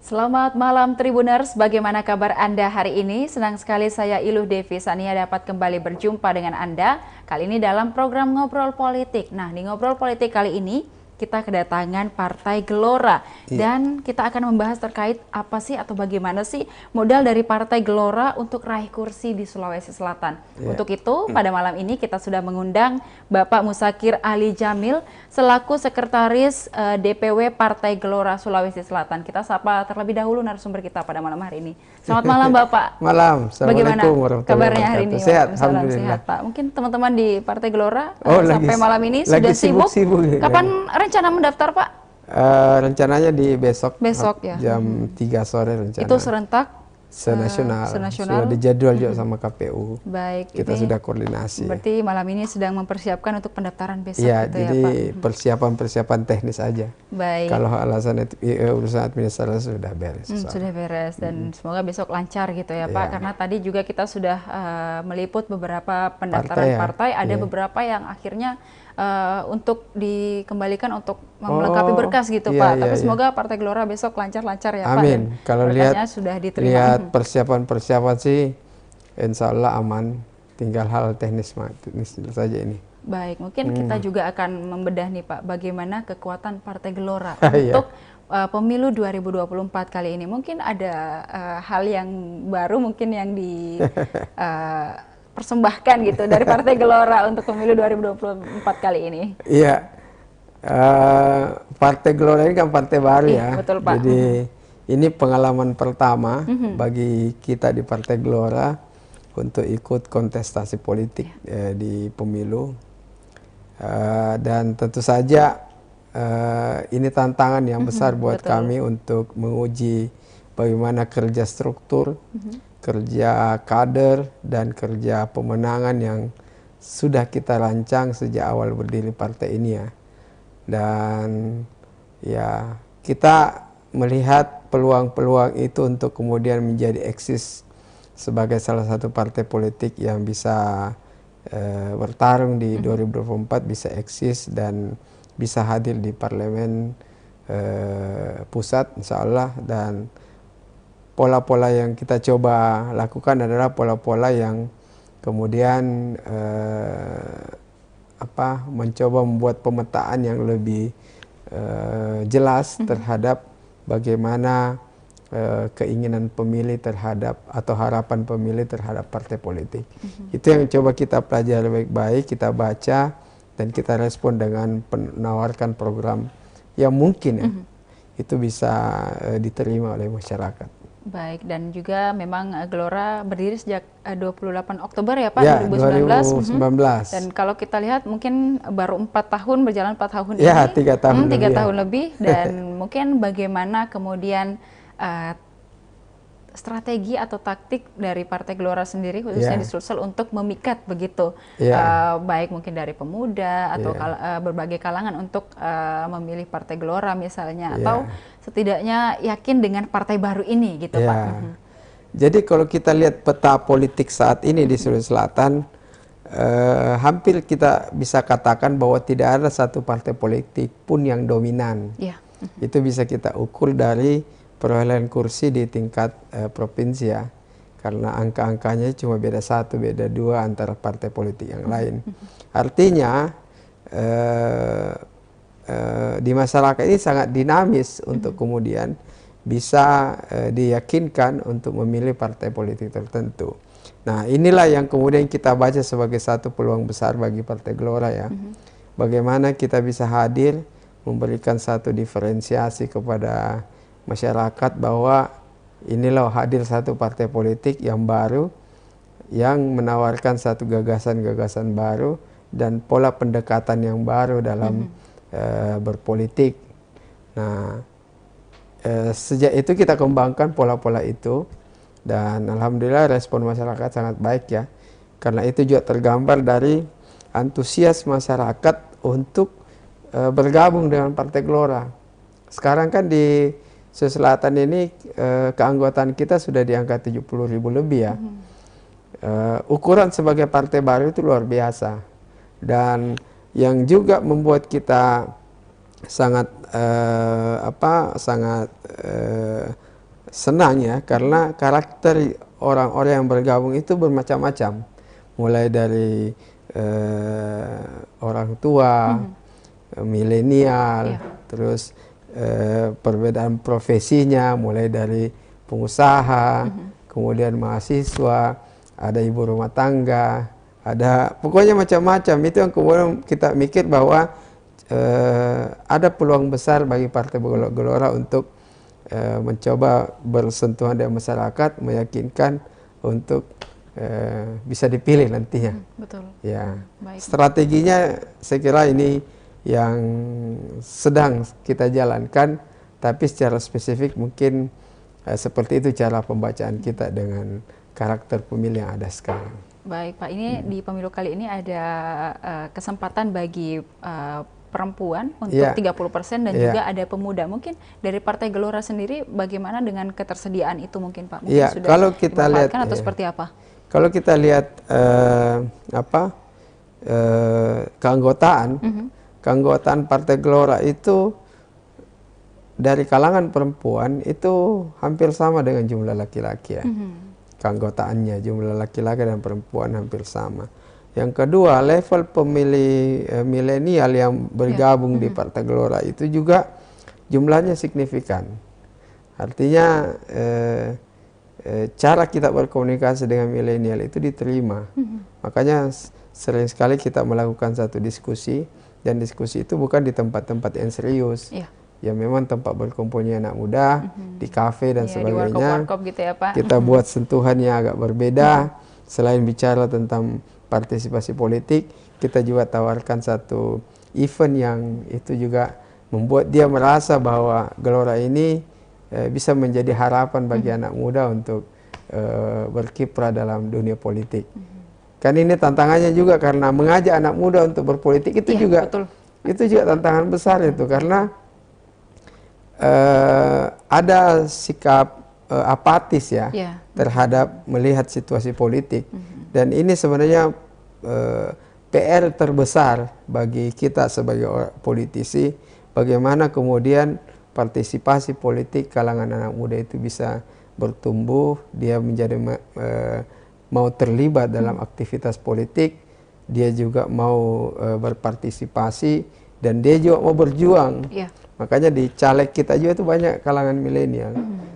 Selamat malam Tribuners, bagaimana kabar Anda hari ini? Senang sekali saya Iluh Devi Sania dapat kembali berjumpa dengan Anda. Kali ini dalam program Ngobrol Politik. Nah, di Ngobrol Politik kali ini kita kedatangan Partai Gelora. Dan kita akan membahas terkait apa sih atau bagaimana sih modal dari Partai Gelora untuk raih kursi di Sulawesi Selatan. Untuk itu, pada malam ini kita sudah mengundang Bapak Musakir Ali Jamil selaku Sekretaris DPW Partai Gelora Sulawesi Selatan. Kita sapa terlebih dahulu narasumber kita pada malam hari ini. Selamat malam Bapak. Malam. Bagaimana kabarnya hari ini? Sehat, alhamdulillah. Sehat Pak. Mungkin teman-teman di Partai Gelora sampai lagi, malam ini sudah sibuk. Kapan rencana mendaftar Pak? Rencananya di besok ya. jam 3 sore rencana. Itu serentak? Senasional. Sudah dijadwal juga sama KPU. Baik. Kita sudah koordinasi. Berarti malam ini sedang mempersiapkan untuk pendaftaran besok ya, gitu jadi ya Pak? persiapan teknis aja. Baik. Kalau alasan urusan administrasi sudah beres. Sudah beres dan semoga besok lancar gitu ya Pak. Karena tadi juga kita sudah meliput beberapa pendaftaran partai. Ada beberapa yang akhirnya untuk dikembalikan untuk melengkapi berkas gitu Pak. Tapi semoga Partai Gelora besok lancar-lancar ya Pak. Amin. Kalau lihat persiapan sih insya Allah aman. Tinggal hal teknis saja ini. Baik, mungkin kita juga akan membedah nih Pak, bagaimana kekuatan Partai Gelora untuk pemilu 2024 kali ini. Mungkin ada hal yang baru mungkin yang di persembahkan gitu dari Partai Gelora untuk pemilu 2024 kali ini. Iya, Partai Gelora ini kan partai baru ya. Betul Pak. Jadi ini pengalaman pertama bagi kita di Partai Gelora untuk ikut kontestasi politik di pemilu. Dan tentu saja ini tantangan yang besar buat kami untuk menguji bagaimana kerja struktur, kerja kader, dan kerja pemenangan yang sudah kita rancang sejak awal berdiri partai ini ya. Dan ya kita melihat peluang-peluang itu untuk kemudian menjadi eksis sebagai salah satu partai politik yang bisa bertarung di 2024, bisa eksis dan bisa hadir di parlemen pusat insya Allah. Dan pola-pola yang kita coba lakukan adalah pola-pola yang kemudian mencoba membuat pemetaan yang lebih jelas terhadap bagaimana keinginan pemilih terhadap atau harapan pemilih terhadap partai politik. Itu yang coba kita pelajari baik-baik, kita baca dan kita respon dengan menawarkan program yang mungkin itu bisa diterima oleh masyarakat. Baik, dan juga memang Gelora berdiri sejak 28 Oktober ya Pak, ya, 2019. 2019. Dan kalau kita lihat mungkin baru 4 tahun, berjalan 4 tahun ya, ini. 3 tahun 3 tahun lebih. Dan mungkin bagaimana kemudian strategi atau taktik dari Partai Gelora sendiri khususnya di Sulsel untuk memikat begitu baik mungkin dari pemuda atau berbagai kalangan untuk memilih Partai Gelora misalnya atau setidaknya yakin dengan partai baru ini gitu Pak. Jadi kalau kita lihat peta politik saat ini di Sulawesi Selatan, hampir kita bisa katakan bahwa tidak ada satu partai politik pun yang dominan. Itu bisa kita ukur dari perolehan kursi di tingkat provinsi ya, karena angka-angkanya cuma beda 1, beda 2 antara partai politik yang lain. Artinya di masyarakat ini sangat dinamis untuk kemudian bisa diyakinkan untuk memilih partai politik tertentu. Nah inilah yang kemudian kita baca sebagai satu peluang besar bagi Partai Gelora ya. Bagaimana kita bisa hadir memberikan satu diferensiasi kepada masyarakat bahwa inilah hadir satu partai politik yang baru, yang menawarkan satu gagasan-gagasan baru dan pola pendekatan yang baru dalam berpolitik. Nah, sejak itu kita kembangkan pola-pola itu dan alhamdulillah respon masyarakat sangat baik ya. Karena itu juga tergambar dari antusias masyarakat untuk bergabung dengan Partai Gelora. Sekarang kan di Sulawesi Selatan ini keanggotaan kita sudah di angka 70.000 lebih ya. Ukuran sebagai partai baru itu luar biasa. Dan yang juga membuat kita sangat senang ya, karena karakter orang-orang yang bergabung itu bermacam-macam, mulai dari orang tua, milenial, terus perbedaan profesinya, mulai dari pengusaha, kemudian mahasiswa, ada ibu rumah tangga, ada pokoknya macam-macam. Itu yang kemudian kita mikir bahwa ada peluang besar bagi Partai Gelora untuk mencoba bersentuhan dengan masyarakat, meyakinkan untuk bisa dipilih nantinya. Betul. Ya, Baik. strateginya saya kira ini yang sedang kita jalankan, tapi secara spesifik mungkin seperti itu cara pembacaan kita dengan karakter pemilih yang ada sekarang. Baik Pak, ini di pemilu kali ini ada kesempatan bagi perempuan untuk 30% dan juga ada pemuda. Mungkin dari Partai Gelora sendiri bagaimana dengan ketersediaan itu mungkin Pak? Mungkin sudah kalau kita lihat atau seperti apa? Kalau kita lihat keanggotaan, keanggotaan Partai Gelora itu dari kalangan perempuan itu hampir sama dengan jumlah laki-laki ya. Keanggotaannya jumlah laki-laki dan perempuan hampir sama. Yang kedua, level pemilih milenial yang bergabung di Partai Gelora itu juga jumlahnya signifikan. Artinya cara kita berkomunikasi dengan milenial itu diterima. Makanya sering sekali kita melakukan satu diskusi, dan diskusi itu bukan di tempat-tempat yang serius. Ya memang tempat berkumpulnya anak muda, di kafe dan sebagainya. Di warkop gitu ya Pak. Kita buat sentuhan yang agak berbeda. Selain bicara tentang partisipasi politik, kita juga tawarkan satu event yang itu juga membuat dia merasa bahwa Gelora ini bisa menjadi harapan bagi anak muda untuk berkiprah dalam dunia politik. Kan ini tantangannya juga, karena mengajak anak muda untuk berpolitik itu juga betul. Itu juga tantangan besar itu, karena ada sikap apatis ya terhadap melihat situasi politik. Dan ini sebenarnya PR terbesar bagi kita sebagai politisi, bagaimana kemudian partisipasi politik kalangan anak muda itu bisa bertumbuh, dia menjadi mau terlibat dalam aktivitas politik, dia juga mau berpartisipasi, dan dia juga mau berjuang. Makanya di caleg kita juga itu banyak kalangan milenial.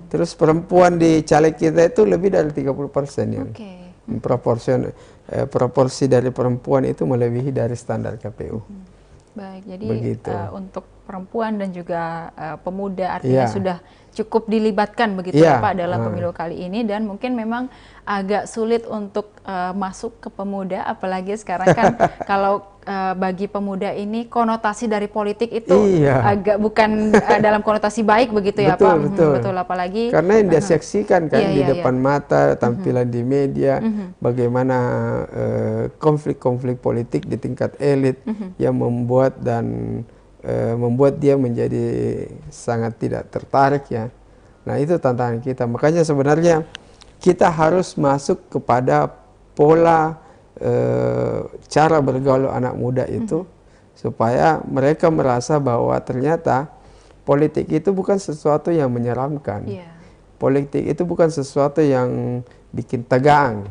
Terus perempuan di caleg kita itu lebih dari 30% yang proporsi dari perempuan itu melebihi dari standar KPU. Baik, jadi untuk perempuan dan juga pemuda artinya sudah cukup dilibatkan begitu ya Pak dalam pemilu kali ini, dan mungkin memang agak sulit untuk masuk ke pemuda, apalagi sekarang kan kalau bagi pemuda ini konotasi dari politik itu agak bukan dalam konotasi baik begitu ya Pak. Betul, apalagi karena yang dia saksikan kan di depan mata, tampilan di media, bagaimana konflik-konflik politik di tingkat elit yang membuat dia menjadi sangat tidak tertarik ya. Nah itu tantangan kita. Makanya sebenarnya kita harus masuk kepada pola cara bergaul anak muda itu, supaya mereka merasa bahwa ternyata politik itu bukan sesuatu yang menyeramkan. Politik itu bukan sesuatu yang bikin tegang.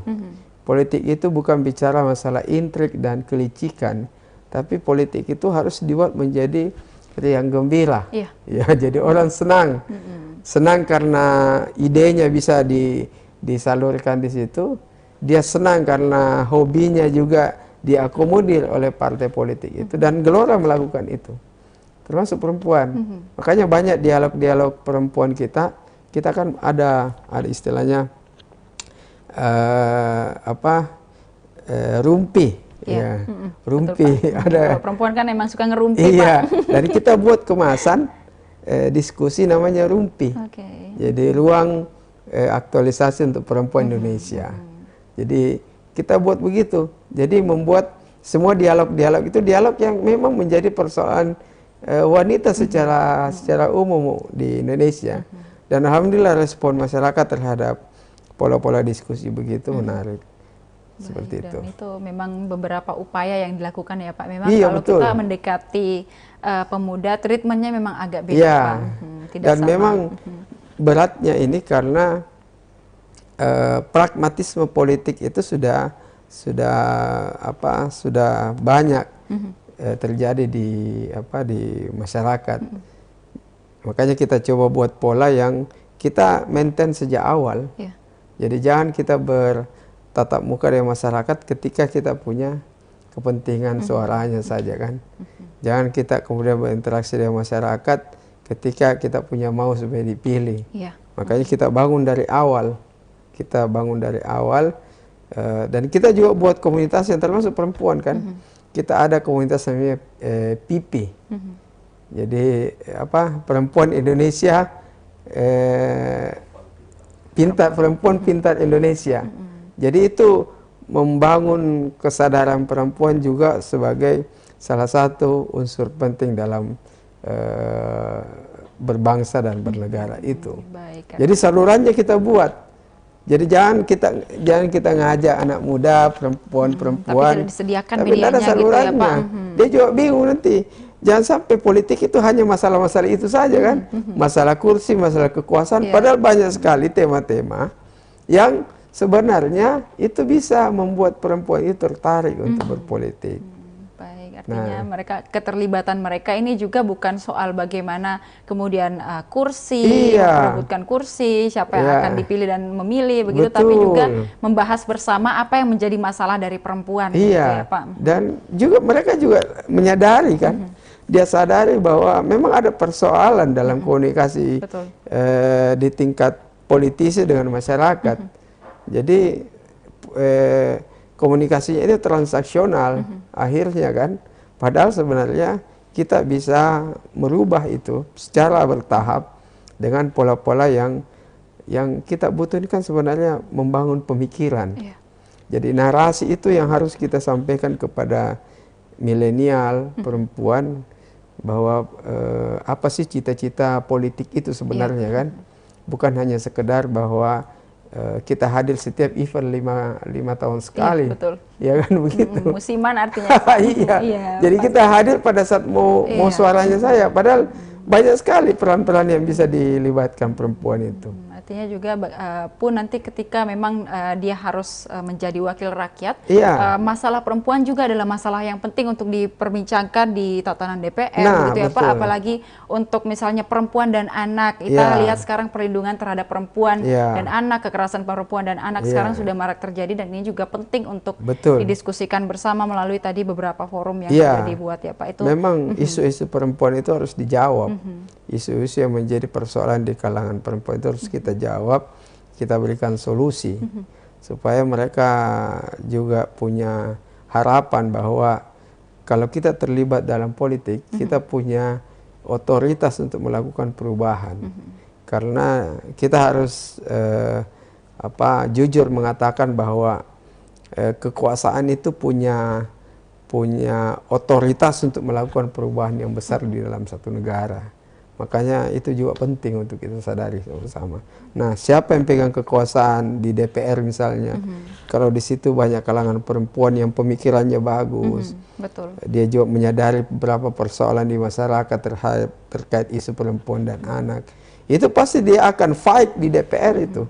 Politik itu bukan bicara masalah intrik dan kelicikan, tapi politik itu harus dibuat menjadi riang gembira. Ya, jadi orang senang. Senang karena idenya bisa disalurkan di situ. Dia senang karena hobinya juga diakomodir oleh partai politik itu, dan Gelora melakukan itu, termasuk perempuan. Makanya banyak dialog-dialog perempuan kita kan ada istilahnya rumpi. Rumpi. Ada perempuan kan emang suka ngerumpi Pak. Dan kita buat kemasan diskusi namanya rumpi. Jadi ruang aktualisasi untuk perempuan Indonesia. Jadi kita buat begitu. Jadi membuat semua dialog-dialog itu dialog yang memang menjadi persoalan wanita secara umum di Indonesia. Dan alhamdulillah respon masyarakat terhadap pola-pola diskusi begitu menarik. Seperti itu. Dan itu memang beberapa upaya yang dilakukan ya Pak. Memang kalau kita mendekati pemuda, treatmentnya memang agak beda Pak. Tidak dan sama. Memang beratnya ini karena pragmatisme politik itu sudah banyak terjadi di masyarakat. Makanya kita coba buat pola yang kita maintain sejak awal. Jadi jangan kita bertatap muka dengan masyarakat ketika kita punya kepentingan suaranya saja kan. Jangan kita kemudian berinteraksi dengan masyarakat ketika kita punya mau supaya dipilih. Makanya kita bangun dari awal. Dan kita juga buat komunitas yang termasuk perempuan kan. Kita ada komunitas namanya PIPI. Jadi perempuan Indonesia perempuan pintar Indonesia. Jadi itu membangun kesadaran perempuan juga sebagai salah satu unsur penting dalam berbangsa dan bernegara itu. Jadi salurannya kita buat. Jadi jangan kita ngajak anak muda, perempuan, tapi disediakan tapi ada salurannya. Gitu ya, Pak. Dia juga bingung nanti. Jangan sampai politik itu hanya masalah-masalah itu saja kan. Masalah kursi, masalah kekuasaan. Padahal banyak sekali tema-tema yang sebenarnya itu bisa membuat perempuan itu tertarik untuk berpolitik. Artinya keterlibatan mereka ini juga bukan soal bagaimana kemudian kursi, memperebutkan kursi, siapa yang akan dipilih dan memilih begitu, tapi juga membahas bersama apa yang menjadi masalah dari perempuan. Gitu ya, Pak. Dan juga mereka juga menyadari kan, dia sadari bahwa memang ada persoalan dalam komunikasi di tingkat politisi dengan masyarakat. Jadi komunikasinya itu transaksional akhirnya kan. Padahal sebenarnya kita bisa merubah itu secara bertahap dengan pola-pola yang kita butuhkan sebenarnya membangun pemikiran. Jadi narasi itu yang harus kita sampaikan kepada milenial, perempuan, bahwa apa sih cita-cita politik itu sebenarnya kan. Bukan hanya sekedar bahwa kita hadir setiap event 5 tahun sekali. Ya kan begitu. Musiman artinya. Jadi kita hadir pada saat mau suaranya saya. Padahal banyak sekali peran-peran yang bisa dilibatkan perempuan itu. Artinya juga pun nanti ketika memang dia harus menjadi wakil rakyat, masalah perempuan juga adalah masalah yang penting untuk diperbincangkan di tatanan DPR, begitu ya Pak. Apalagi untuk misalnya perempuan dan anak, kita lihat sekarang perlindungan terhadap perempuan dan anak, kekerasan perempuan dan anak sekarang sudah marak terjadi, dan ini juga penting untuk didiskusikan bersama melalui tadi beberapa forum yang sudah dibuat ya Pak. Itu memang isu-isu perempuan itu harus dijawab. Isu-isu yang menjadi persoalan di kalangan perempuan itu harus kita jawab, kita berikan solusi supaya mereka juga punya harapan bahwa kalau kita terlibat dalam politik, kita punya otoritas untuk melakukan perubahan. Karena kita harus jujur mengatakan bahwa kekuasaan itu punya otoritas untuk melakukan perubahan yang besar di dalam satu negara. Makanya itu juga penting untuk kita sadari sama-sama. Nah, siapa yang pegang kekuasaan di DPR misalnya, kalau di situ banyak kalangan perempuan yang pemikirannya bagus, dia juga menyadari beberapa persoalan di masyarakat terkait isu perempuan dan anak, itu pasti dia akan fight di DPR itu.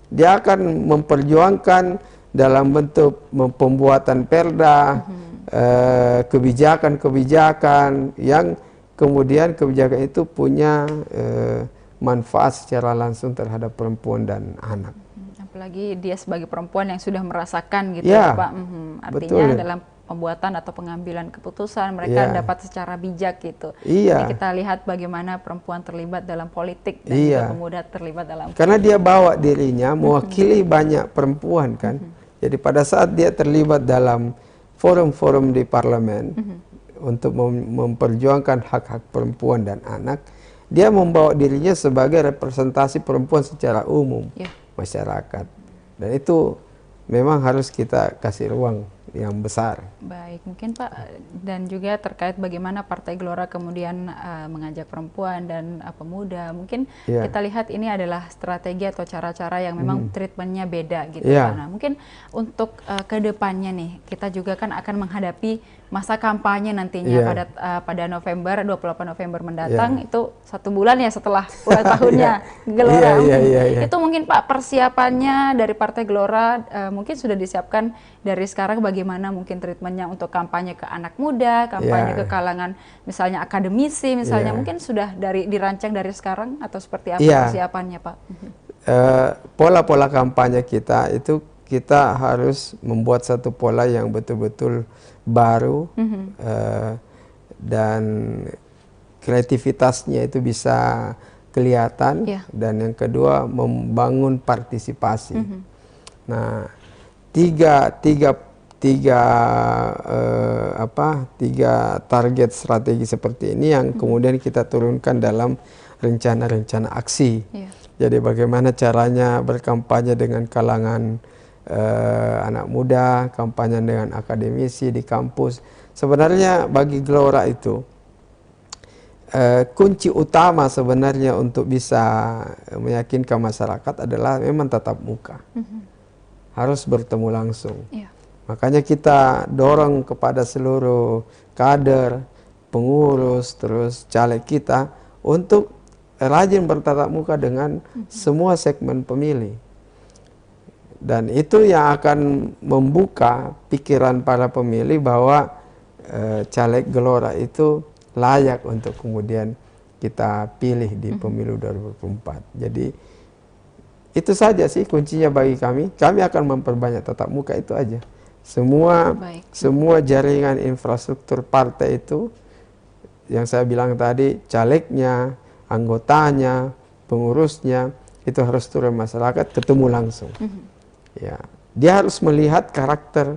Dia akan memperjuangkan dalam bentuk pembuatan perda, kebijakan-kebijakan yang kemudian kebijakan itu punya manfaat secara langsung terhadap perempuan dan anak. Apalagi dia sebagai perempuan yang sudah merasakan gitu ya Pak. Artinya dalam pembuatan atau pengambilan keputusan mereka dapat secara bijak gitu. Jadi kita lihat bagaimana perempuan terlibat dalam politik dan juga pemuda terlibat dalam karena dia bawa dirinya mewakili banyak perempuan kan. Jadi pada saat dia terlibat dalam forum-forum di parlemen untuk memperjuangkan hak-hak perempuan dan anak, dia membawa dirinya sebagai representasi perempuan secara umum masyarakat. Dan itu memang harus kita kasih ruang yang besar. Baik, mungkin Pak, dan juga terkait bagaimana Partai Gelora kemudian mengajak perempuan dan pemuda, mungkin kita lihat ini adalah strategi atau cara-cara yang memang treatmentnya beda gitu Pak. Nah, mungkin untuk kedepannya nih, kita juga kan akan menghadapi masa kampanye nantinya pada November, 28 November mendatang, itu 1 bulan ya setelah ulang tahunnya Gelora. Itu mungkin Pak, persiapannya dari Partai Gelora mungkin sudah disiapkan dari sekarang, bagaimana mungkin treatmentnya untuk kampanye ke anak muda, kampanye ke kalangan misalnya akademisi, misalnya mungkin sudah dirancang dari sekarang atau seperti apa persiapannya Pak? Pola-pola kampanye kita itu kita harus membuat satu pola yang betul-betul baru dan kreativitasnya itu bisa kelihatan, dan yang kedua membangun partisipasi. Nah, tiga target strategi seperti ini yang kemudian kita turunkan dalam rencana-rencana aksi. Jadi bagaimana caranya berkampanye dengan kalangan anak muda, kampanye dengan akademisi di kampus. Sebenarnya bagi Gelora itu kunci utama sebenarnya untuk bisa meyakinkan masyarakat adalah memang tatap muka. Harus bertemu langsung. Makanya kita dorong kepada seluruh kader, pengurus, terus caleg kita untuk rajin bertatap muka dengan semua segmen pemilih. Dan itu yang akan membuka pikiran para pemilih bahwa caleg Gelora itu layak untuk kemudian kita pilih di pemilu 2024. Jadi itu saja sih kuncinya bagi kami. Kami akan memperbanyak tatap muka, itu aja. Semua jaringan infrastruktur partai itu yang saya bilang tadi, calegnya, anggotanya, pengurusnya, itu harus turun masyarakat, ketemu langsung. Dia harus melihat karakter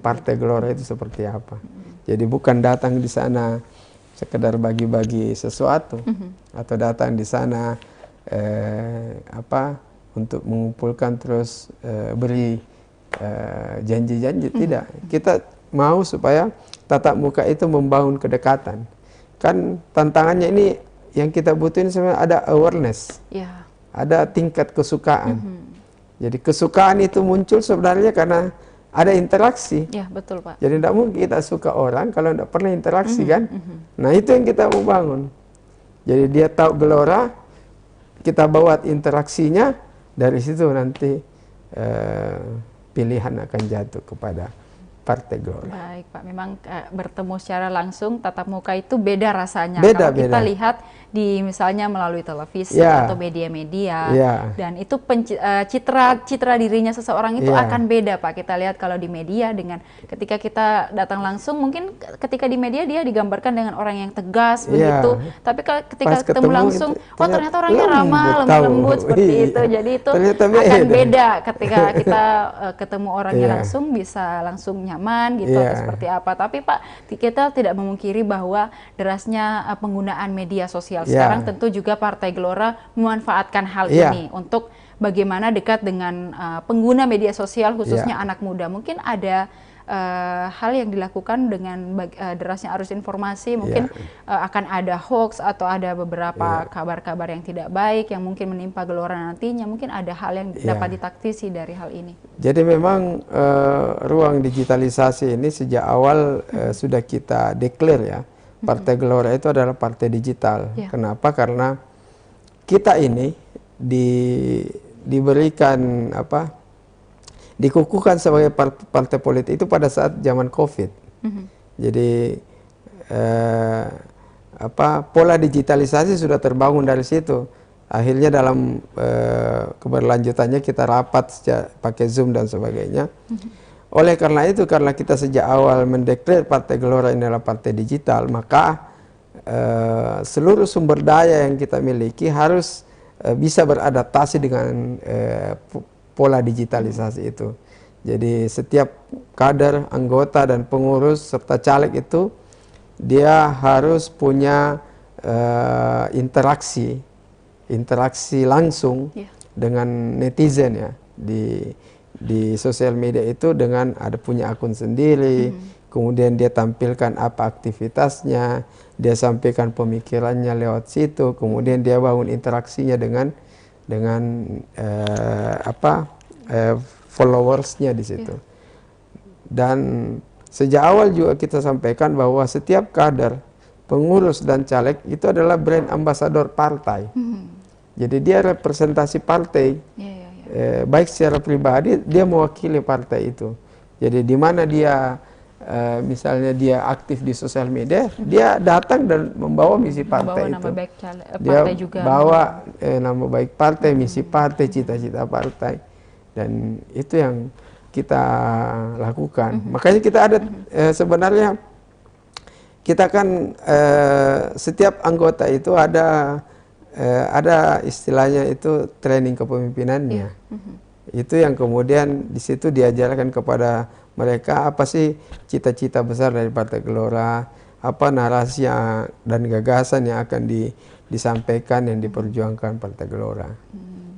Partai Gelora itu seperti apa. Jadi bukan datang di sana sekedar bagi-bagi sesuatu, atau datang di sana untuk mengumpulkan terus beri janji-janji. Tidak. Kita mau supaya tatap muka itu membangun kedekatan. Kan tantangannya ini yang kita butuhin sebenarnya ada awareness, ada tingkat kesukaan. Jadi kesukaan itu muncul sebenarnya karena ada interaksi. Betul Pak. Jadi tidak mungkin kita suka orang kalau tidak pernah interaksi kan. Nah itu yang kita mau bangun. Jadi dia tahu Gelora, kita bawa interaksinya, dari situ nanti pilihan akan jatuh kepada Partai Gelora. Baik Pak, memang bertemu secara langsung tatap muka itu beda rasanya. Kalau kita lihat di misalnya melalui televisi atau media-media, dan itu citra dirinya seseorang itu akan beda Pak. Kita lihat kalau di media dengan ketika kita datang langsung, mungkin ketika di media dia digambarkan dengan orang yang tegas begitu, tapi ketika ketemu langsung, oh ternyata orangnya ramah, lembut seperti itu. Jadi itu akan beda ketika kita ketemu orangnya langsung, bisa langsung nyaman gitu atau seperti apa. Tapi Pak, kita tidak memungkiri bahwa derasnya penggunaan media sosial sekarang, tentu juga Partai Gelora memanfaatkan hal ini untuk bagaimana dekat dengan pengguna media sosial, khususnya anak muda. Mungkin ada hal yang dilakukan dengan derasnya arus informasi, mungkin akan ada hoax atau ada beberapa kabar-kabar yang tidak baik yang mungkin menimpa Gelora nantinya. Mungkin ada hal yang dapat ditaktisi dari hal ini. Jadi memang ruang digitalisasi ini sejak awal sudah kita declare ya. Partai Gelora itu adalah partai digital. Kenapa? Karena kita ini diberikan dikukuhkan sebagai partai politik itu pada saat zaman COVID. Jadi pola digitalisasi sudah terbangun dari situ. Akhirnya dalam keberlanjutannya kita rapat pakai Zoom dan sebagainya. Oleh karena itu, karena kita sejak awal mendeklar Partai Gelora ini adalah partai digital, maka seluruh sumber daya yang kita miliki harus bisa beradaptasi dengan pola digitalisasi itu. Jadi setiap kader, anggota dan pengurus serta caleg itu dia harus punya interaksi langsung dengan netizen ya di sosial media itu dengan ada punya akun sendiri, kemudian dia tampilkan apa aktivitasnya, dia sampaikan pemikirannya lewat situ, kemudian dia bangun interaksinya dengan followersnya di situ. Dan sejak awal juga kita sampaikan bahwa setiap kader, pengurus dan caleg itu adalah brand ambasador partai. Jadi dia representasi partai, baik secara pribadi dia mewakili partai itu. Jadi di mana dia misalnya dia aktif di sosial media, dia datang dan membawa misi partai itu. Nama baik Dia partai juga. bawa nama baik partai, misi partai, cita-cita partai, dan itu yang kita lakukan. Makanya kita ada sebenarnya kita kan setiap anggota itu ada istilahnya itu training kepemimpinannya. Itu yang kemudian di situ diajarkan kepada mereka apa sih cita-cita besar dari Partai Gelora, apa narasi dan gagasan yang akan disampaikan yang diperjuangkan Partai Gelora.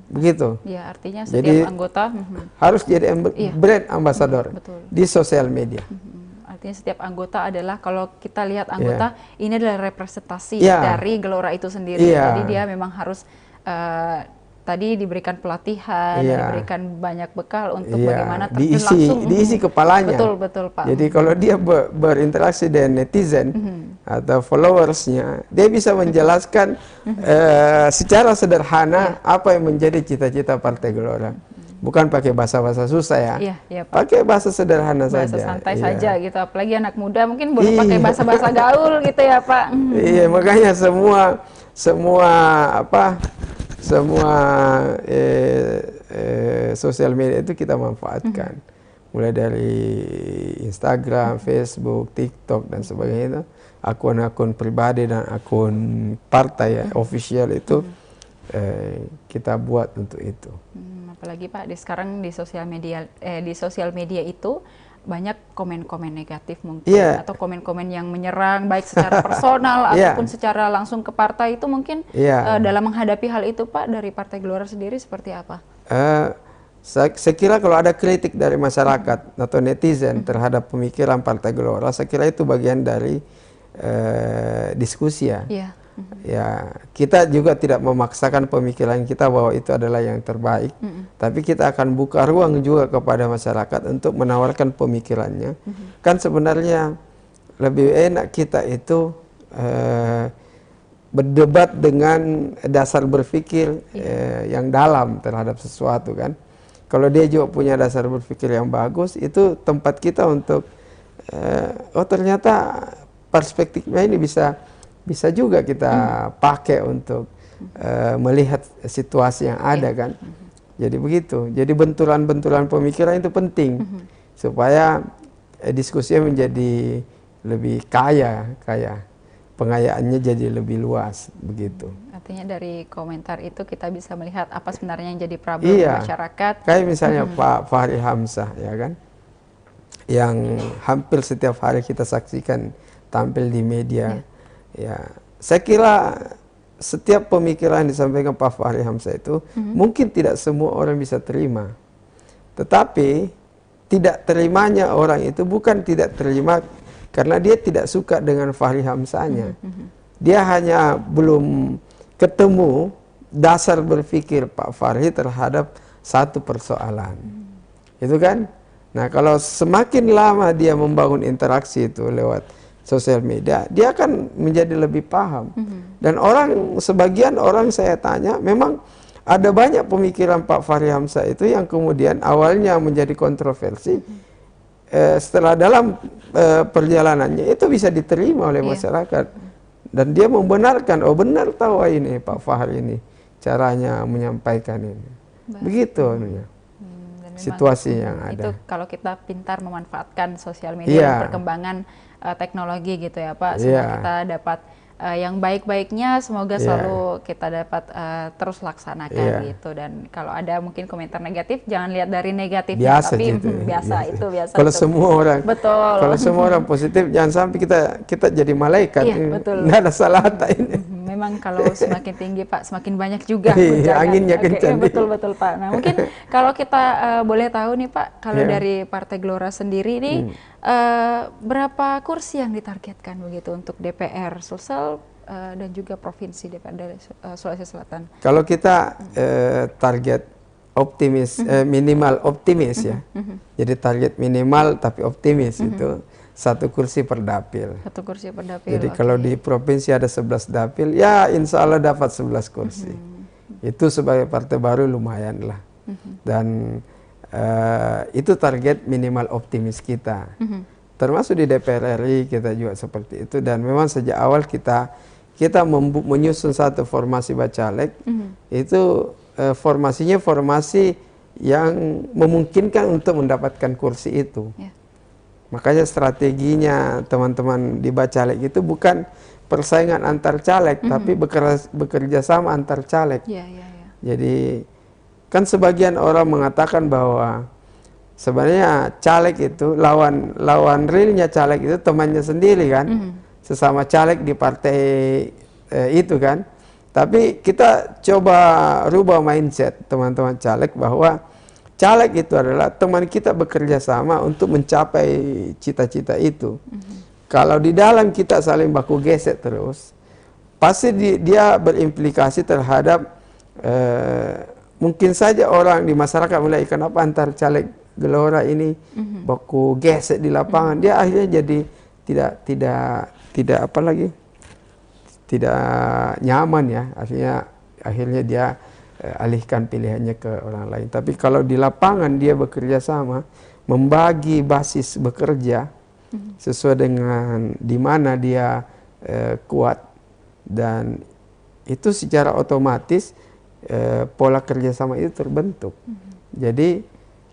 Begitu. Ya, artinya setiap anggota harus jadi brand ambassador di sosial media. Artinya setiap anggota adalah, kalau kita lihat anggota ini adalah representasi dari Gelora itu sendiri. Jadi dia memang harus tadi diberikan pelatihan, diberikan banyak bekal untuk bagaimana terjun langsung. Diisi kepalanya. Betul Pak. Jadi kalau dia berinteraksi dengan netizen atau followersnya, dia bisa menjelaskan secara sederhana apa yang menjadi cita-cita Partai Gelora. Bukan pakai bahasa-bahasa susah ya, pakai bahasa sederhana saja. Bahasa santai saja gitu, apalagi anak muda mungkin belum pakai bahasa-bahasa gaul gitu ya Pak. Iya, makanya semua sosial media itu kita manfaatkan. Mulai dari Instagram, Facebook, TikTok dan sebagainya itu, akun-akun pribadi dan akun partai official itu kita buat untuk itu. Apalagi Pak, sekarang di sosial media itu banyak komen-komen negatif mungkin, atau komen-komen yang menyerang baik secara personal ataupun secara langsung ke partai, itu mungkin dalam menghadapi hal itu Pak, dari Partai Gelora sendiri seperti apa? Saya kira kalau ada kritik dari masyarakat atau netizen terhadap pemikiran Partai Gelora, saya kira itu bagian dari diskusi ya. Ya, kita juga tidak memaksakan pemikiran kita bahwa itu adalah yang terbaik, tapi kita akan buka ruang juga kepada masyarakat untuk menawarkan pemikirannya. Kan sebenarnya lebih enak kita itu berdebat dengan dasar berpikir yang dalam terhadap sesuatu kan. Kalau dia juga punya dasar berpikir yang bagus, itu tempat kita untuk oh ternyata perspektifnya ini bisa juga kita pakai untuk melihat situasi yang ada kan. Jadi begitu. Jadi benturan-benturan pemikiran itu penting supaya diskusinya menjadi lebih kaya, pengayaannya jadi lebih luas begitu. Artinya dari komentar itu kita bisa melihat apa sebenarnya yang jadi problem masyarakat. Kayak misalnya Pak Fahri Hamzah ya kan, yang hampir setiap hari kita saksikan tampil di media. Ya, saya kira setiap pemikiran yang disampaikan Pak Fahri Hamzah itu mungkin tidak semua orang bisa terima. Tetapi tidak terimanya orang itu bukan tidak terima karena dia tidak suka dengan Fahri Hamzahnya. Dia hanya belum ketemu dasar berpikir Pak Fahri terhadap satu persoalan. Itu kan? Nah, kalau semakin lama dia membangun interaksi itu lewat sosial media, dia akan menjadi lebih paham. Dan sebagian orang saya tanya, memang ada banyak pemikiran Pak Fahri Hamzah itu yang kemudian awalnya menjadi kontroversi, setelah dalam perjalanannya itu bisa diterima oleh masyarakat. Dan dia membenarkan, oh benar tahu ini Pak Fahri ini caranya menyampaikan ini. Begitu situasi yang ada. Itu kalau kita pintar memanfaatkan sosial media dan perkembangan teknologi gitu ya Pak, semoga kita dapat yang baik-baiknya, semoga selalu kita dapat terus laksanakan gitu. Dan kalau ada mungkin komentar negatif, jangan lihat dari negatifnya, tapi biasa. Kalau semua orang, kalau semua orang positif, jangan sampai kita jadi malaikat. Nggak ada salah ini. memang kalau semakin tinggi Pak, semakin banyak juga Iya, anginnya kencang. Betul Pak. Nah mungkin kalau kita boleh tahu nih Pak, kalau dari Partai Gelora sendiri nih berapa kursi yang ditargetkan begitu untuk DPR Sulsel dan juga provinsi DPRD Sulawesi Selatan? Kalau kita target optimis, minimal optimis ya. Jadi target minimal tapi optimis itu 1 kursi per dapil. 1 kursi per dapil. Jadi kalau di provinsi ada 11 dapil, ya insya Allah dapat 11 kursi. Itu sebagai partai baru lumayan lah. Dan itu target minimal optimis kita. Termasuk di DPR RI kita juga seperti itu. Dan memang sejak awal kita menyusun satu formasi Bacalek, itu formasinya formasi yang memungkinkan untuk mendapatkan kursi itu. Makanya strateginya teman-teman di Bacalek itu bukan persaingan antar caleg, tapi bekerja sama antar caleg. Jadi kan sebagian orang mengatakan bahwa sebenarnya caleg itu lawan realnya caleg itu temannya sendiri kan, sesama caleg di partai itu kan. Tapi kita coba rubah mindset teman-teman caleg bahwa caleg itu adalah teman kita bekerja sama untuk mencapai cita-cita itu. Kalau di dalam kita saling baku gesek terus, pasti dia berimplikasi terhadap mungkin saja orang di masyarakat mulai kenapa antar caleg Gelora ini baku gesek di lapangan, dia akhirnya jadi tidak apa lagi, tidak nyaman ya, akhirnya dia alihkan pilihannya ke orang lain. Tapi kalau di lapangan dia bekerja sama, membagi basis bekerja sesuai dengan di mana dia kuat, dan itu secara otomatis pola kerjasama itu terbentuk. Jadi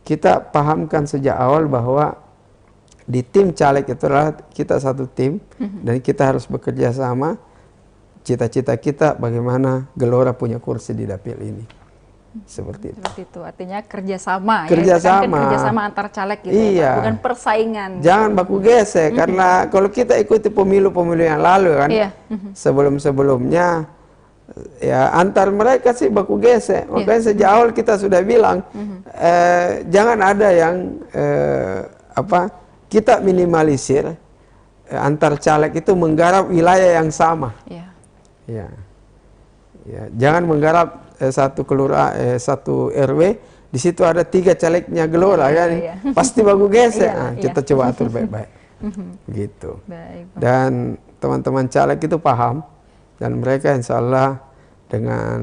kita pahamkan sejak awal bahwa di tim caleg itu adalah kita satu tim dan kita harus bekerja sama. Cita-cita kita bagaimana Gelora punya kursi di dapil ini. Seperti itu. Artinya kerjasama. Kerjasama. Kan kerjasama antar caleg gitu. Iya. Ya, bukan persaingan. Jangan baku gesek, karena kalau kita ikuti pemilu-pemilu yang lalu kan, sebelum-sebelumnya ya antar mereka sih baku gesek. Makanya sejak awal kita sudah bilang jangan ada yang kita minimalisir antar caleg itu menggarap wilayah yang sama. Ya, jangan menggarap satu RW di situ ada 3 calegnya Gelora kan, pasti bagus gesek. Kita coba atur baik-baik, gitu. Dan teman-teman caleg itu paham, dan mereka insya Allah dengan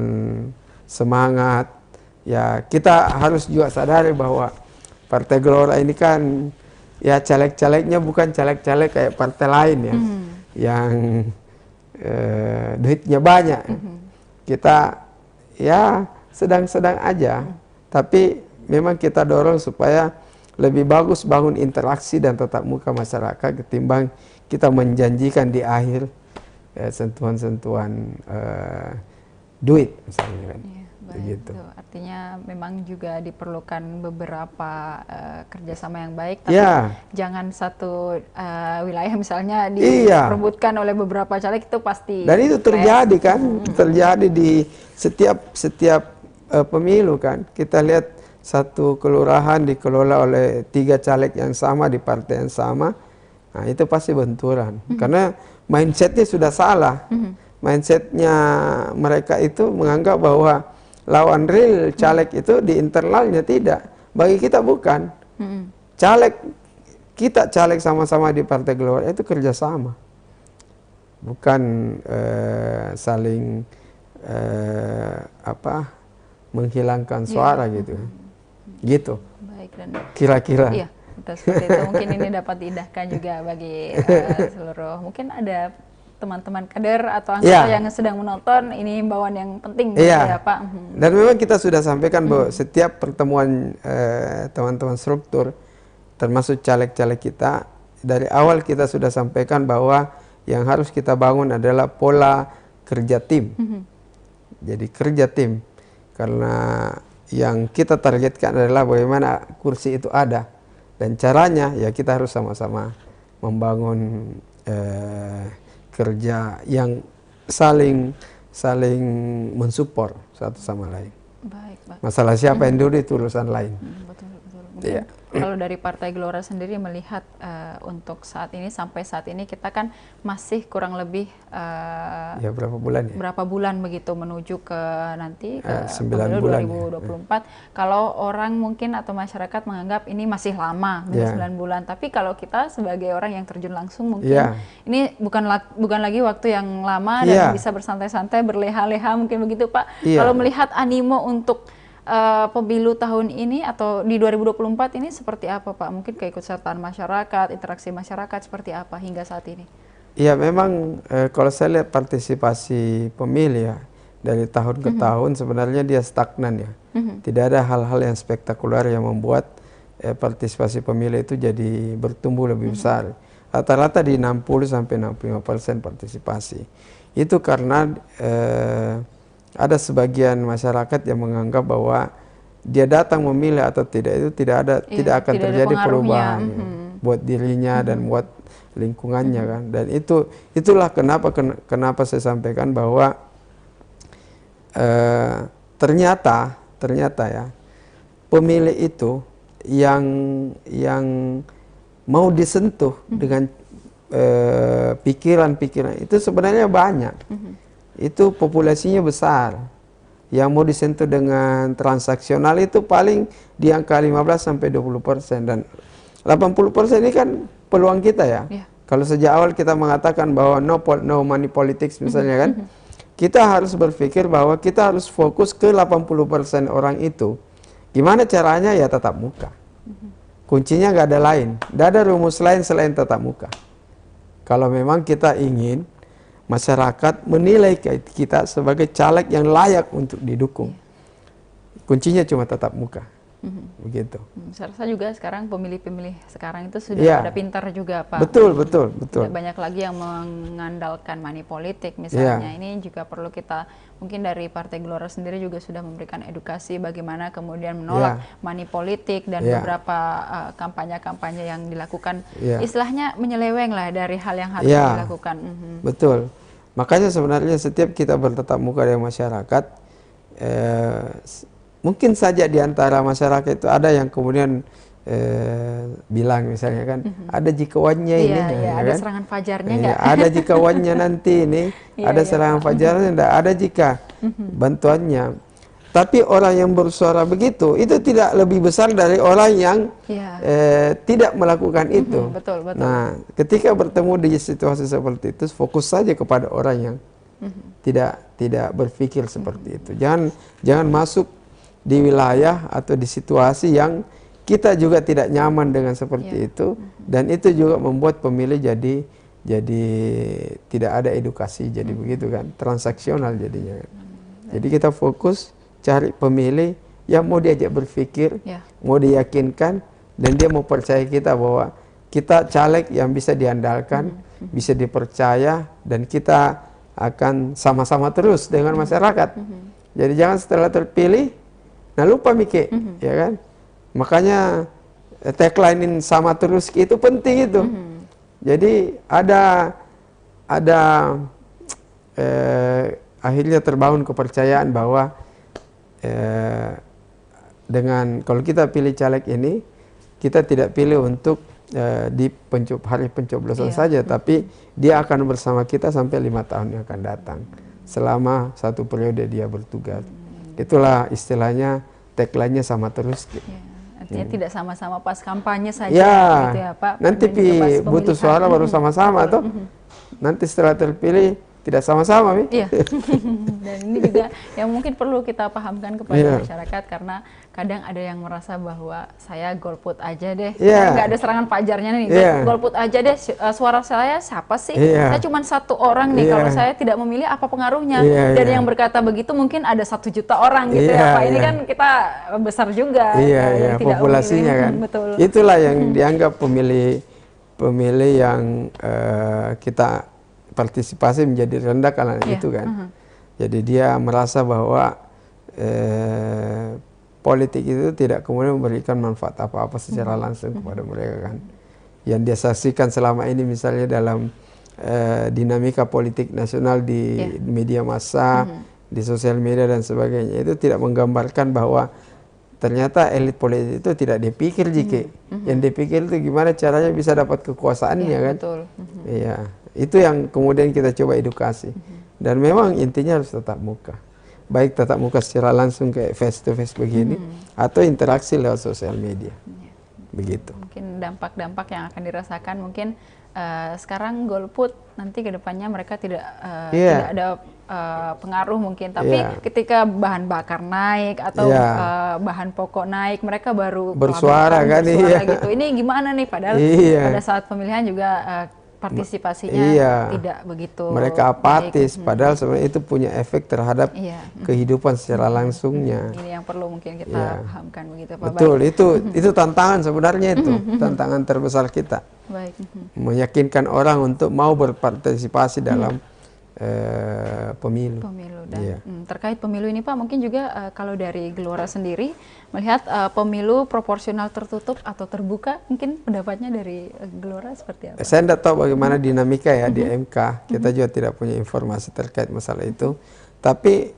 semangat. Ya kita harus juga sadari bahwa Partai Gelora ini kan ya caleg-calegnya bukan caleg-caleg kayak partai lain ya, yang duitnya banyak. Kita ya sedang-sedang aja, tapi memang kita dorong supaya lebih bagus bangun interaksi dan tatap muka masyarakat ketimbang kita menjanjikan di akhir sentuhan-sentuhan duit misalnya kan. Begitu. Artinya memang juga diperlukan beberapa kerjasama yang baik, tapi jangan satu wilayah misalnya diperebutkan oleh beberapa caleg, itu pasti. Dan itu terjadi kan, terjadi di setiap pemilu kan. Kita lihat satu kelurahan dikelola oleh 3 caleg yang sama di partai yang sama, nah itu pasti benturan. Karena mindsetnya sudah salah. Mindsetnya mereka itu menganggap bahwa lawan real caleg itu di internalnya tidak. Bagi kita bukan. Kita caleg sama-sama di Partai Gelora itu kerjasama. Bukan saling menghilangkan suara gitu. Gitu. Baik, dan kira-kira. Iya, betul seperti itu. Mungkin ini dapat diindahkan juga bagi seluruh. Mungkin ada teman-teman kader atau anggota yang sedang menonton, ini himbauan yang penting ya Pak. Dan memang kita sudah sampaikan bahwa setiap pertemuan teman-teman struktur, termasuk caleg-caleg kita, dari awal kita sudah sampaikan bahwa yang harus kita bangun adalah pola kerja tim. Jadi kerja tim, karena yang kita targetkan adalah bagaimana kursi itu ada, dan caranya ya kita harus sama-sama membangun kerja yang saling mensupport satu sama lain. Baik, Pak. Masalah siapa yang dulu itu urusan lain. Betul. Mungkin Iya. kalau dari Partai Gelora sendiri melihat untuk saat ini, sampai saat ini kita kan masih kurang lebih Ya berapa bulan ya? berapa bulan begitu menuju ke nanti ke 9 pemilu bulan 2024. Kalau orang mungkin atau masyarakat menganggap ini masih lama, Ya. 9 bulan. Tapi kalau kita sebagai orang yang terjun langsung mungkin Ya. ini bukan lagi waktu yang lama Ya. dan bisa bersantai-santai, berleha-leha mungkin begitu, Pak. Ya. Kalau melihat animo untuk pemilu tahun ini atau di 2024 ini seperti apa, Pak? Mungkin keikutsertaan masyarakat, interaksi masyarakat seperti apa hingga saat ini? Ya memang kalau saya lihat partisipasi pemilih ya dari tahun ke tahun sebenarnya dia stagnan ya. Tidak ada hal-hal yang spektakuler yang membuat partisipasi pemilih itu jadi bertumbuh lebih besar. Rata-rata di 60 sampai 65% partisipasi. Itu karena ada sebagian masyarakat yang menganggap bahwa dia datang memilih atau tidak itu tidak akan terjadi perubahan buat dirinya dan buat lingkungannya kan. Dan itulah kenapa saya sampaikan bahwa ternyata ya pemilih itu yang mau disentuh dengan pikiran-pikiran itu sebenarnya banyak. Itu populasinya besar. Yang mau disentuh dengan transaksional itu paling di angka 15 sampai 20% dan 80% ini kan peluang kita ya. Kalau sejak awal kita mengatakan bahwa no money politics misalnya kan, kita harus berpikir bahwa kita harus fokus ke 80% orang itu. Gimana caranya? Ya tatap muka. Kuncinya nggak ada lain. Nggak ada rumus lain selain tatap muka. Kalau memang kita ingin masyarakat menilai kita sebagai caleg yang layak untuk didukung. Kuncinya cuma tatap muka. Begitu. Saya rasa juga sekarang pemilih-pemilih sekarang itu sudah pada pintar juga, Pak. Betul. Tidak banyak lagi yang mengandalkan money politik misalnya. Ini juga perlu kita, mungkin dari Partai Gelora sendiri juga sudah memberikan edukasi bagaimana kemudian menolak money politik dan beberapa kampanye-kampanye yang dilakukan. Istilahnya menyeleweng lah dari hal yang harus dilakukan. Betul. Makanya sebenarnya setiap kita bertatap muka dengan masyarakat, mungkin saja di antara masyarakat itu ada yang kemudian bilang misalnya kan, ada jikawannya ini, ada kan? serangan fajarnya nggak? Ada jikawannya nanti ini, ada serangan fajarnya, enggak ada jika bantuannya. Tapi orang yang bersuara begitu, itu tidak lebih besar dari orang yang tidak melakukan itu. Betul. Nah, ketika bertemu di situasi seperti itu, fokus saja kepada orang yang tidak berpikir seperti itu. Jangan masuk di wilayah atau di situasi yang kita juga tidak nyaman dengan seperti itu, dan itu juga membuat pemilih jadi tidak ada edukasi, jadi begitu kan, transaksional jadinya. Jadi kita fokus cari pemilih yang mau diajak berpikir, mau diyakinkan, dan dia mau percaya kita bahwa kita caleg yang bisa diandalkan, bisa dipercaya, dan kita akan sama-sama terus dengan masyarakat. Jadi jangan setelah terpilih, nah lupa mikir, ya kan? Makanya tagline sama terus itu penting itu. Jadi ada akhirnya terbangun kepercayaan bahwa dengan kalau kita pilih caleg ini, kita tidak pilih untuk di hari pencoblosan saja, tapi dia akan bersama kita sampai 5 tahun yang akan datang, selama 1 periode dia bertugas. Itulah istilahnya tagline-nya sama terus. Artinya tidak sama-sama pas kampanye saja, gitu ya Pak. Nanti butuh suara baru sama-sama tuh. Nanti setelah terpilih tidak sama-sama, Dan ini juga yang mungkin perlu kita pahamkan kepada masyarakat, karena kadang ada yang merasa bahwa saya golput aja deh, nggak ada serangan fajarnya nih, golput aja deh, suara saya siapa sih? Saya cuma 1 orang nih, kalau saya tidak memilih apa pengaruhnya? Dan yang berkata begitu mungkin ada 1 juta orang gitu ya Pak. Ini kan kita besar juga, yang tidak populasinya kan. Betul. Itulah yang dianggap pemilih yang kita partisipasi menjadi rendah karena itu kan. Jadi dia merasa bahwa politik itu tidak kemudian memberikan manfaat apa-apa secara langsung kepada mereka kan. Yang dia saksikan selama ini misalnya dalam dinamika politik nasional di media massa, di sosial media dan sebagainya, itu tidak menggambarkan bahwa ternyata elit politik itu tidak dipikir jike. Yang dipikir itu gimana caranya bisa dapat kekuasaannya kan. Betul. Iya, itu yang kemudian kita coba edukasi. Dan memang intinya harus tatap muka. Baik tatap muka secara langsung kayak face to face begini, atau interaksi lewat sosial media. Begitu. Mungkin dampak-dampak yang akan dirasakan mungkin sekarang golput, nanti ke depannya mereka tidak ada pengaruh mungkin, tapi ketika bahan bakar naik atau bahan pokok naik, mereka baru bersuara kan gitu. Ini gimana nih, padahal pada saat pemilihan juga partisipasinya tidak begitu. Mereka apatis, padahal sebenarnya itu punya efek terhadap kehidupan secara langsungnya. Ini yang perlu mungkin kita pahamkan begitu, Pak. Betul, itu tantangan sebenarnya itu, tantangan terbesar kita. Baik. Meyakinkan orang untuk mau berpartisipasi dalam pemilu. Terkait pemilu ini Pak, mungkin juga kalau dari Gelora sendiri melihat pemilu proporsional tertutup atau terbuka, mungkin pendapatnya dari Gelora seperti apa? Saya tidak tahu bagaimana dinamika ya di MK, kita juga tidak punya informasi terkait masalah itu, tapi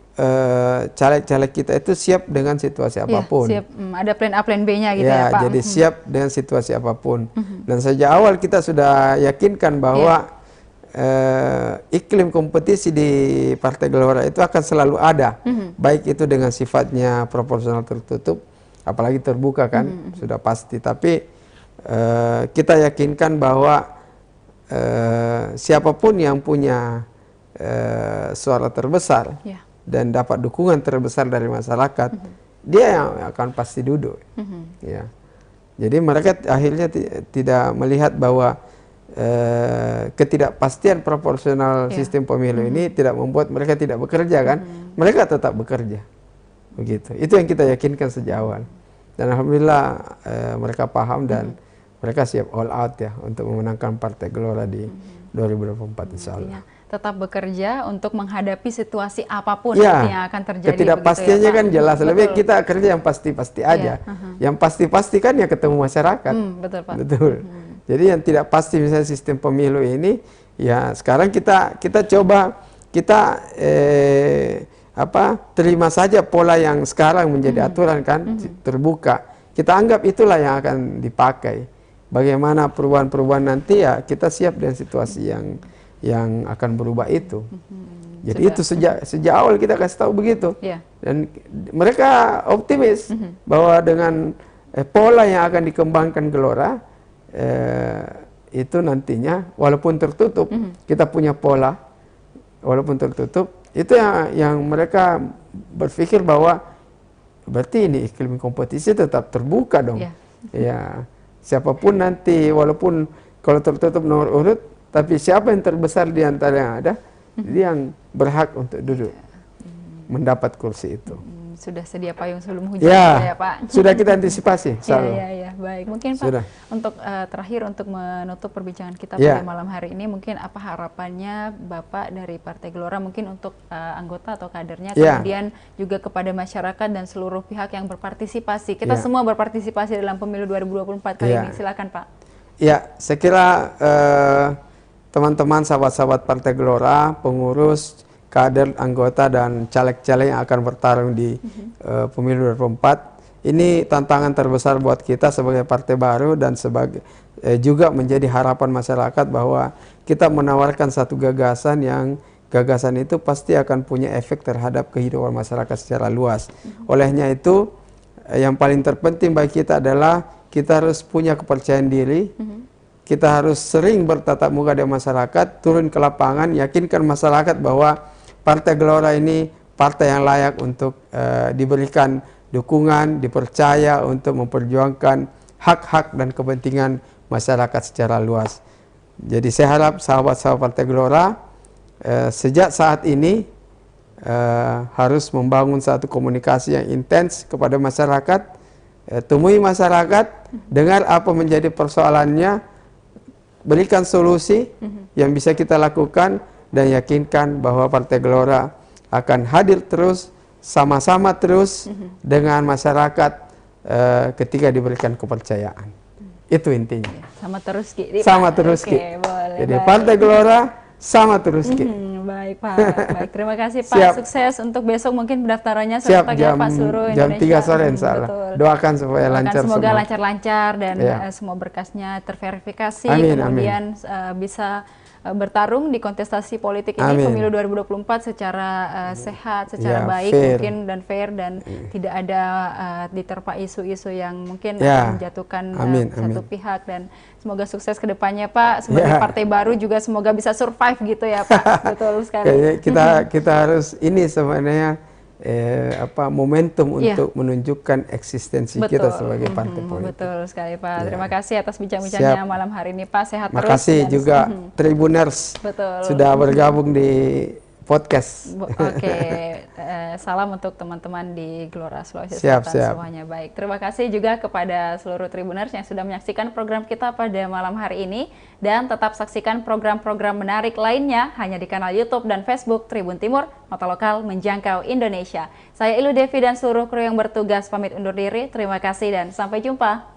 caleg-caleg kita itu siap dengan situasi apapun. Siap, ada plan A, plan B-nya gitu ya Pak? Jadi siap dengan situasi apapun. Dan sejak awal kita sudah yakinkan bahwa iklim kompetisi di Partai Gelora itu akan selalu ada, baik itu dengan sifatnya proporsional tertutup, apalagi terbuka kan, sudah pasti. Tapi kita yakinkan bahwa siapapun yang punya suara terbesar dan dapat dukungan terbesar dari masyarakat, dia yang akan pasti duduk. Ya. Jadi mereka akhirnya tidak melihat bahwa ketidakpastian proporsional sistem pemilu ini tidak membuat mereka tidak bekerja kan, mereka tetap bekerja, begitu. Itu yang kita yakinkan sejak awal, dan alhamdulillah mereka paham dan mereka siap all out ya untuk memenangkan Partai Gelora di 2024 insya Allah. Tetap bekerja untuk menghadapi situasi apapun yang akan terjadi. Ketidakpastiannya kan jelas, lebih kita kerja yang pasti-pasti aja. Yang pasti-pasti kan ya ketemu masyarakat. Betul Pak. Betul. Jadi yang tidak pasti misalnya sistem pemilu ini, ya sekarang kita coba terima saja pola yang sekarang menjadi aturan kan, terbuka. Kita anggap itulah yang akan dipakai. Bagaimana perubahan-perubahan nanti ya kita siap dengan situasi yang akan berubah itu. Jadi itu sejak awal kita kasih tahu begitu. Dan mereka optimis bahwa dengan pola yang akan dikembangkan Gelora, itu nantinya walaupun tertutup, kita punya pola walaupun tertutup, itu yang mereka berpikir bahwa berarti ini iklim kompetisi tetap terbuka dong. Ya, siapapun nanti walaupun kalau tertutup nomor urut, tapi siapa yang terbesar di antara yang ada, dia yang berhak untuk duduk mendapat kursi itu. Sudah sedia payung sebelum hujan ya Pak. Sudah kita antisipasi. Baik. Mungkin Pak, untuk terakhir untuk menutup perbincangan kita pada malam hari ini, mungkin apa harapannya Bapak dari Partai Gelora mungkin untuk anggota atau kadernya, kemudian juga kepada masyarakat dan seluruh pihak yang berpartisipasi. Kita semua berpartisipasi dalam pemilu 2024 kali ini. Silakan Pak. Ya, saya kira teman-teman sahabat-sahabat Partai Gelora, pengurus, kader, anggota, dan caleg-caleg yang akan bertarung di pemilu 2024. Ini tantangan terbesar buat kita sebagai partai baru dan sebagai juga menjadi harapan masyarakat bahwa kita menawarkan satu gagasan yang gagasan itu pasti akan punya efek terhadap kehidupan masyarakat secara luas. Olehnya itu yang paling terpenting bagi kita adalah kita harus punya kepercayaan diri. Kita harus sering bertatap muka dengan masyarakat, turun ke lapangan, yakinkan masyarakat bahwa Partai Gelora ini partai yang layak untuk diberikan dukungan, dipercaya untuk memperjuangkan hak-hak dan kepentingan masyarakat secara luas. Jadi saya harap sahabat-sahabat Partai Gelora sejak saat ini harus membangun satu komunikasi yang intens kepada masyarakat, temui masyarakat, dengar apa menjadi persoalannya, berikan solusi yang bisa kita lakukan, dan yakinkan bahwa Partai Gelora akan hadir terus, sama-sama terus dengan masyarakat ketika diberikan kepercayaan. Itu intinya. Sama terus Ki. Sama terus Ki. Oke, boleh. Boleh, Jadi baik. Partai Gelora sama terus Ki. Baik Pak, baik terima kasih Pak. Siap. Sukses untuk besok mungkin pendaftarannya Siap, serentak ya Pak seluruh jam Indonesia. 3 sore insya Allah. Betul. Doakan supaya Doakan lancar semoga semua. lancar-lancar dan Ya. semua berkasnya terverifikasi, Amin, kemudian bisa bertarung di kontestasi politik ini Amin. pemilu 2024 secara sehat, secara Ya, baik fair. mungkin dan fair dan tidak ada diterpa isu-isu yang mungkin Ya. akan menjatuhkan Amin, satu amin. pihak dan semoga sukses ke depannya Pak sebagai Ya. partai baru juga semoga bisa survive gitu ya Pak. Betul sekali. Kayaknya kita harus ini sebenarnya momentum Iya. untuk menunjukkan eksistensi kita sebagai partai politik. Betul sekali Pak. Ya. Terima kasih atas bincang-bincangnya Siap. malam hari ini Pak. Sehat terus. Makasih dan- juga Tribuners Betul. sudah bergabung di podcast. Oke, salam untuk teman-teman di Gelora Sulawesi Siap, Selatan siap. semuanya. Baik, terima kasih juga kepada seluruh Tribuners yang sudah menyaksikan program kita pada malam hari ini. Dan tetap saksikan program-program menarik lainnya hanya di kanal YouTube dan Facebook Tribun Timur, mata lokal menjangkau Indonesia. Saya Ilu Devi dan seluruh kru yang bertugas pamit undur diri. Terima kasih dan sampai jumpa.